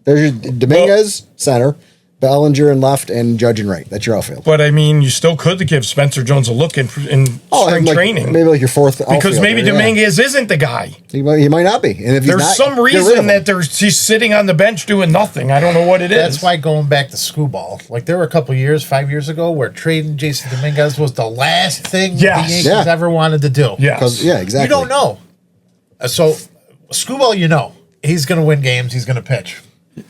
There's your Dominguez, center, Bellinger in left, and Judge in right. That's your outfield. But I mean, you still could give Spencer Jones a look in spring training. Maybe like your fourth because outfielder, maybe yeah. Dominguez isn't the guy. He might not be. And if he's There's not, some get rid of reason him. that he's sitting on the bench doing nothing. I don't know what it is. That's why going back to screwball. Like there were a couple years, 5 years ago, where trading Jason Dominguez was the last thing the Yes. Yankees Yeah. ever wanted to do. Yes. Yeah, exactly. You don't know. So screwball, he's going to win games. He's going to pitch.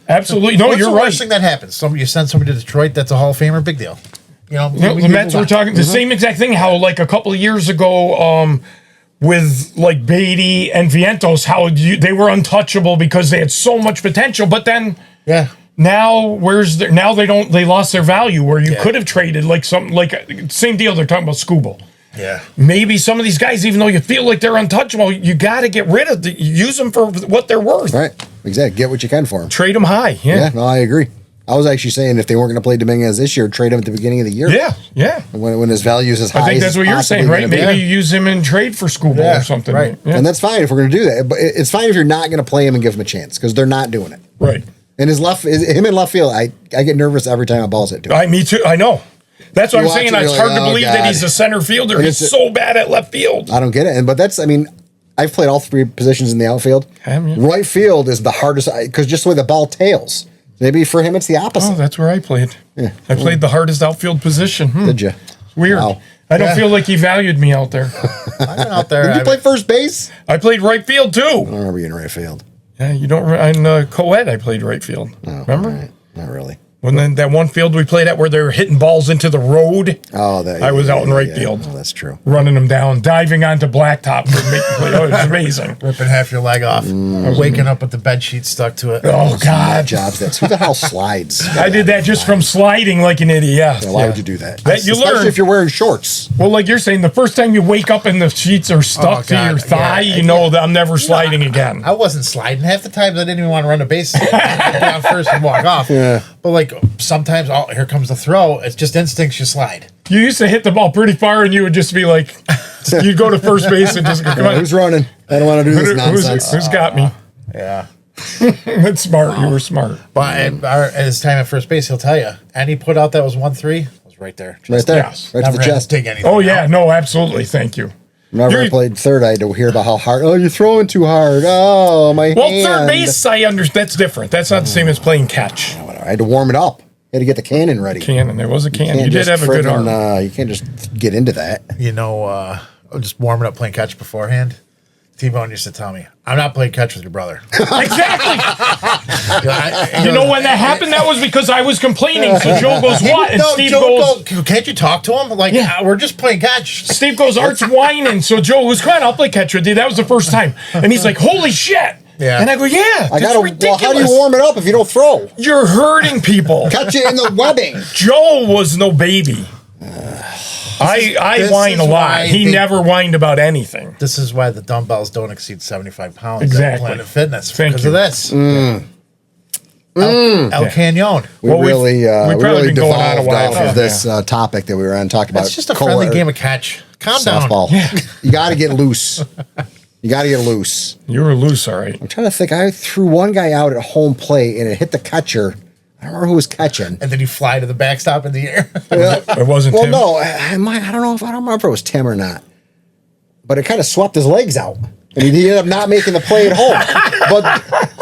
Absolutely. No, What's you're the right. worst thing that happens? You send somebody to Detroit, that's a Hall of Famer, big deal. The Mets were talking the same exact thing. How like a couple of years ago, with like Beatty and Vientos, how they were untouchable because they had so much potential. But then, now now they lost their value where you could have traded like something like same deal. They're talking about Skubal. Yeah. Maybe some of these guys, even though you feel like they're untouchable, you got to get rid of use them for what they're worth. Right. Exactly. Get what you can for them. Trade them high. Yeah. No, I agree. I was actually saying if they weren't going to play Dominguez this year, trade him at the beginning of the year. Yeah. When his value is as high. I think that's what you're saying, right? Maybe you use him in trade for Skubal or something. Right. Yeah. And that's fine if we're going to do that. But it's fine if you're not going to play him and give him a chance because they're not doing it. Right. And him in left field, I get nervous every time a ball's hit to him. Me too. I know. That's what I'm saying. It's hard to believe God. that he's a center fielder. He's so bad at left field. I don't get it. But that's, I've played all three positions in the outfield. Have you? Right field is the hardest because just the way the ball tails. Maybe for him it's the opposite. Oh, that's where I played. Yeah. I played the hardest outfield position. Did you? Weird. Wow. I don't feel like he valued me out there. I've been out there. Did you play first base? I played right field too. I don't remember you in right field. Yeah, you don't. In co-ed, I played right field. Oh, remember? Right. Not really. When then that one field we played at where they were hitting balls into the road. Oh, I was out in right field. Oh, that's true. Running them down, diving onto blacktop for making play. Oh, it was amazing. Ripping half your leg off. Waking up with the bed sheet stuck to it. Oh God! Jobs. That's who the hell slides. I did that just from sliding like an idiot. Yeah, why would you do that? That you Especially learn if you're wearing shorts. Well, like you're saying, the first time you wake up and the sheets are stuck to your thigh, you know that I'm never sliding again. I wasn't sliding half the time. I didn't even want to run the bases. I'd down first and walk off. Yeah. But like sometimes, here comes the throw. It's just instincts. You slide. You used to hit the ball pretty far, and you would just be like, you'd go to first base and just go, come on. Who's running? I don't want to do this nonsense. Who's got me? Yeah. That's smart. You were smart. But at his time at first base, he'll tell you. And he put out that was 1-3. It was right there. Right there. Yes. Right to the Never had chest. Dig anything Oh, yeah. out. No, absolutely. Thank you. Whenever I played third, I had to hear about how hard. Oh, you're throwing too hard. Oh, my Well, hand. third base, I understand. That's different. That's not the same as playing catch. I had to warm it up. You had to get the cannon ready. Cannon. There was a cannon. You can't did just have a good arm. you can't just get into that. You know, just warming up playing catch beforehand. T-Bone used to tell me, I'm not playing catch with your brother. Exactly. You know when that happened? That was because I was complaining. So Joe goes, what? And Steve goes, can't you talk to him? Like, we're just playing catch. Steve goes, Art's whining. So Joe was, come on, I'll play catch with you. That was the first time. And he's like, holy shit. Yeah. And I go, yeah, I that's gotta. ridiculous. Well, how do you warm it up if you don't throw? You're hurting people. Cut you in the webbing. Joe was no baby. I whine a lot. He never whined about anything. This is why the dumbbells don't exceed 75 pounds. Exactly. At Planet Fitness. Thank because you. of this. El Canyon. We Well, really been going on a devolved while. off of this topic that we were on. Talk about. It's just a friendly game of catch. Calm softball. down. Yeah. You got to get loose. You got to get loose. You were loose, all right. I'm trying to think. I threw one guy out at home plate and it hit the catcher. I don't remember who was catching. And then you fly to the backstop in the air. It wasn't Well, Tim. no, I don't remember if it was Tim or not. But it kind of swept his legs out, and he ended up not making the play at home.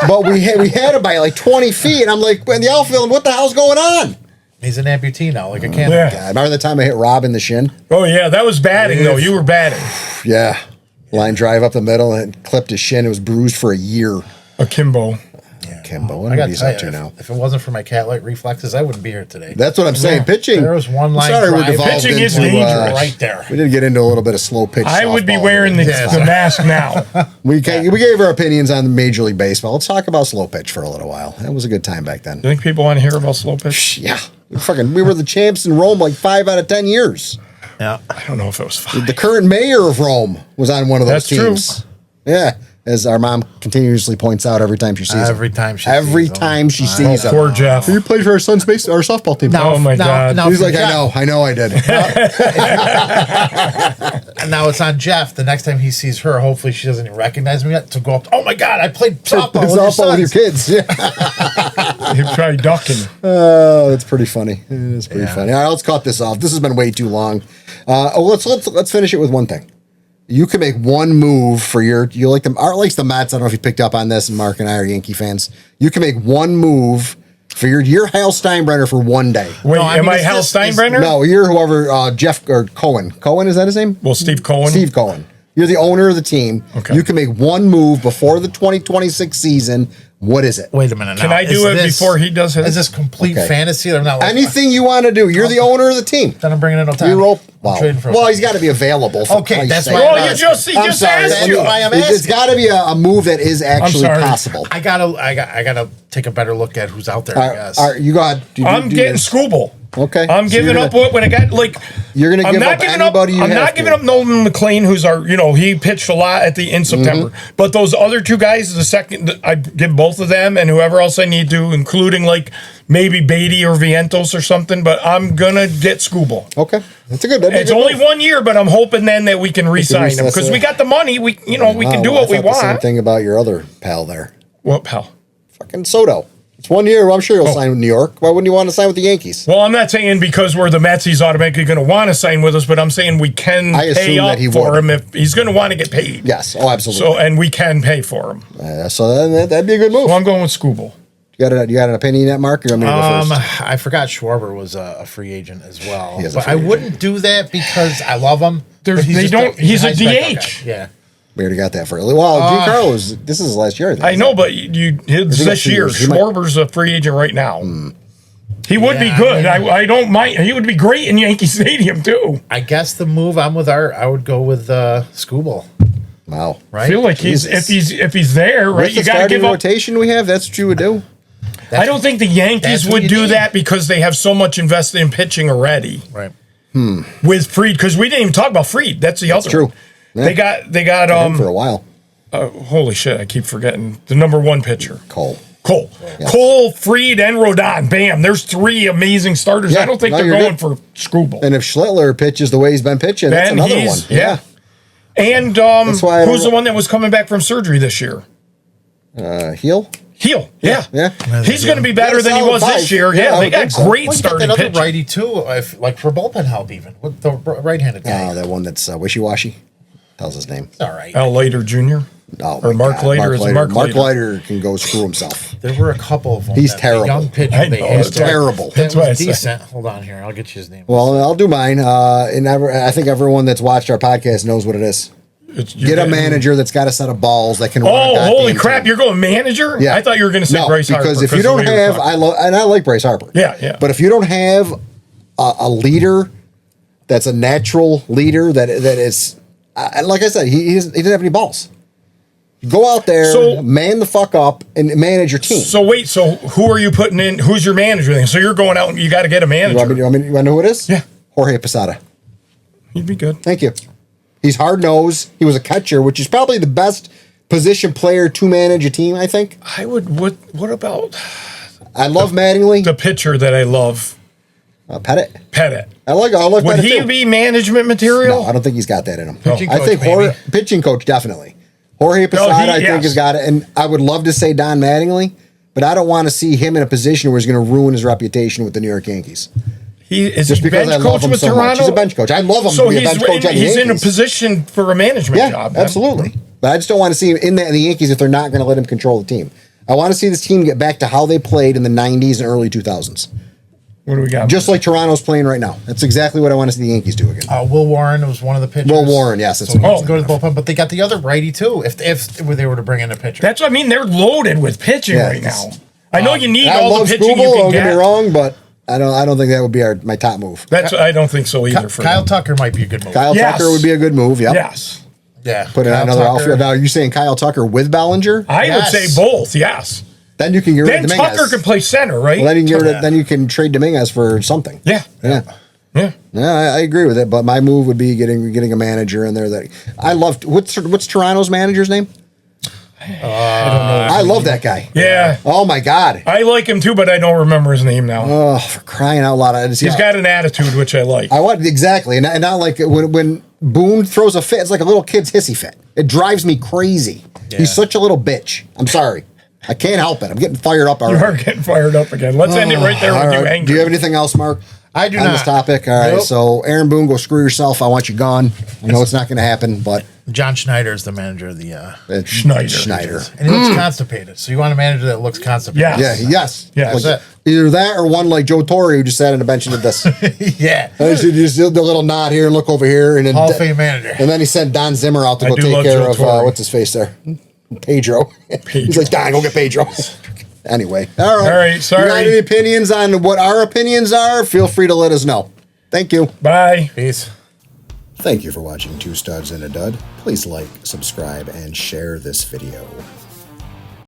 But we had him by like 20 feet, and I'm like, in the outfield, what the hell's going on? He's an amputee now, like a cannon. Yeah. God, remember the time I hit Rob in the shin? Oh, yeah, that was batting, though. You were batting. Yeah, line drive up the middle and clipped his shin. It was bruised for a year. Akimbo. Kimbo, I what got he's to up to now. if it wasn't for my cat-like reflexes, I wouldn't be here today. That's what I'm saying. Yeah. Pitching. There was one line Sorry, we're drive. devolved Pitching is into, dangerous. Right there. We did get into a little bit of slow pitch. I would be softball wearing the there. mask now. We gave our opinions on Major League Baseball. Let's talk about slow pitch for a little while. That was a good time back then. You think people want to hear about slow pitch? Yeah, we were the champs in Rome like 5 out of 10 years. Yeah. I don't know if it was fun. The current mayor of Rome was on one of those That's true. teams. Yeah, as our mom continuously points out every time she sees him. Every time she sees him. Poor Jeff. You played for our son's our softball team. Oh, my God. He's like, I know I did. And now it's on Jeff. The next time he sees her, hopefully she doesn't even recognize me yet, to go up. Oh my God, I played softball with your kids. Yeah. He'd try ducking. Oh, that's pretty funny. It's pretty funny. All right, let's cut this off. This has been way too long. Let's finish it with one thing. You can make one move for you like them. Art likes the Mets. I don't know if you picked up on this, and Mark and I are Yankee fans. You can make one move for your Hal Steinbrenner for one day. Wait, am I Hal Steinbrenner? No, you're whoever, Jeff or Cohen. Cohen, is that his name? Well, Steve Cohen. Steve Cohen. You're the owner of the team. Okay. You can make one move before the 2026 season. What is it? Wait a minute. Can now. I do Is it this- before he does his? Is this complete Okay. fantasy? I'm not like, Anything you want to do. You're the owner of the team. Then I'm bringing in Otani. You roll. I'm Wow. trading for Well, Otani. he's got to be available. For Okay, Christ's that's sake. why Well, I'm he just I'm sorry. asked That's you. why I'm It's asking. got to be a move that is actually sorry. possible. I gotta take a better look at who's out there. I guess. All right, you go ahead. I'm getting Scooble. Okay. I'm So giving you're up gonna- what when I got like. You're going to I'm give not up giving anybody you I'm have not to. giving up Nolan McLean, who's he pitched a lot in September. But those other two guys, the second, I give both of them and whoever else I need to, including like maybe Beatty or Vientos or something. But I'm gonna get Scooble. Okay. That's a good. that'd be a It's good only move. 1 year, but I'm hoping then that we can re-sign him that's because a- we got the money. We can do Wow, what we I thought the same want. thing about your other pal there. What pal? Fucking Soto. It's 1 year. Well, I'm sure he'll sign with New York. Why wouldn't you want to sign with the Yankees? Well, I'm not saying because we're the Mets, he's automatically going to want to sign with us, but I'm saying we can I assume pay that up he for would. him if he's going to want to get paid. Yes. Oh, absolutely. So, and we can pay for him. So that'd be a good move. Well, I'm going with Scooble. You got an opinion in that, Mark? Or you want me to go first? I forgot Schwarber was a free agent as well, He is a but free I agent. wouldn't do that because I love him. There's- but he's they just don't- he's a high spec DH. guy. Yeah, We already got that for early. Well, Giancarlo this is his last year. I know, but it's got this 2 year. years. He might- Schwarber's a free agent right now. He would be Yeah, good. I mean- I don't mind. He would be great in Yankee Stadium too. I guess the move I'm with Art. I would go with Scooble. Wow. Right? I feel like Jesus. if he's there, right? With the You got to starting give up. rotation we have, that's what you would do. I don't think the Yankees that's what would you do need. that because they have so much invested in pitching already Right. with Fried. Because we didn't even talk about Fried. That's the other. true. one. Yeah. They got For a while. holy shit! I keep forgetting the number one pitcher. Cole. Cole, Fried, and Rodon. Bam! There's 3 amazing starters. Yeah, I don't think no, they're you're going good. for Scooble. And if Schlittler pitches the way he's been pitching, that's Then another one. he's yeah. And why I don't who's the know- one that was coming back from surgery this year? Heel? Heel. Yeah. Yeah. He's going to be better Yeah, than he solid was 5. this year. Yeah, Yeah, I they would got think so. great Well, you got starting that other pitching. righty too, like for bullpen help even with the right-handed guy. That one that's wishy-washy. Hell's his name? All right. Al Leiter Jr. Oh, Or my Mark God. Leiter. Is it Mark Mark Leiter? Leiter can go screw himself. There were a couple of them. He's that the terrible. Young pitcher I they know, had it's that- terrible. That That's what I was said. decent. Hold on here. I'll get you his name. Well, I'll do mine. I think everyone that's watched our podcast knows what it is. Get a manager that's got a set of balls that can run a Oh, goddamn holy crap! team. You're going manager? Yeah. I thought you were going to say No, Bryce Harper. because if you of don't the way we have, were I like Bryce Harper. Yeah. But if you don't have a leader that's a natural leader that is, like I said, he doesn't have any balls. Go out there, So- man the fuck up, and manage your team. So wait, so who are you putting in? Who's your manager then? So you're going out and you got to get a you manager. want to know who it is? Yeah. Jorge Posada. He'd be good. Thank you. He's hard nosed. He was a catcher, which is probably the best position player to manage a team. I think. I would. What about I love Mattingly. the pitcher that I love, Pettit. Pettit? I like Would Pettit he too. be management material? No, I don't think he's got that in him. Pitching I coach, think maybe. pitching coach definitely. Jorge Posada, I think, yes. has got it. And I would love to say Don Mattingly, but I don't want to see him in a position where he's going to ruin his reputation with the New York Yankees. He is Just he because bench I love coach him with so Toronto. much. He's a bench coach. I love him So to be a he's bench coach on the he's in a Yankees. position for a management Yeah, job. then. absolutely. But I just don't want to see him in the Yankees if they're not going to let him control the team. I want to see this team get back to how they played in the 90s and early 2000s. What do we got? Just like Toronto's playing right now. That's exactly what I want to see the Yankees do again. Will Warren was one of the pitchers. Will Warren, yes, that's So he what- can go to the bullpen, but they got the other righty too. If they were to bring in a pitcher, That's what I mean. They're loaded with pitching Yeah, right it's- now. I know you need I all love the pitching Scooble, you can don't get me get. wrong, but I don't think that would be my top move. That's I don't think so either. For Kyle them. Tucker might be a good move. Kyle Yes. Tucker would be a good move. Yep. Yes, Yeah, Put in Kyle another Tucker. outfield. Now, are you saying Kyle Tucker with Ballinger? I would Yes. say both. Yes. Then you can get rid Then of Dominguez. Tucker can play center, right? Well, then you can get rid of, then you can trade Dominguez for something. Yeah. Yeah. Yeah. Yeah, I agree with it. But my move would be getting a manager in there that I love. What's Toronto's manager's name? I love that guy. Yeah. Oh my God. I like him too, but I don't remember his name now. Oh, for crying out loud! He's got an attitude which I like. I want exactly, and not like when Boone throws a fit. It's like a little kid's hissy fit. It drives me crazy. Yeah. He's such a little bitch. I'm sorry. I can't help it. I'm getting fired up You already. are getting fired up again. Let's end it right there All with you right. angry. Do you have anything else, Mark? I do on not. this topic. All right. Nope. So Aaron Boone, go screw yourself. I want you gone. I know it's not going to happen, but John Schneider is the manager of the. it's Schneider. And he looks constipated. So you want a manager that looks constipated. Yeah. Yeah. Yes. Yeah. Like, That's either that or one like Joe Torre who just sat on the bench and did this. yeah. And just did the little nod here and look over here, and then Hall of Fame manager. And then he sent Don Zimmer out to I go do take love care Joe of Torre. what's his face there. Pedro. He's like, Don, go get Pedro. Anyway, all right. All right, sorry. You got any opinions on what our opinions are? Feel free to let us know. Thank you. Bye. Peace. Thank you for watching Two Studs and a Dud. Please like, subscribe, and share this video.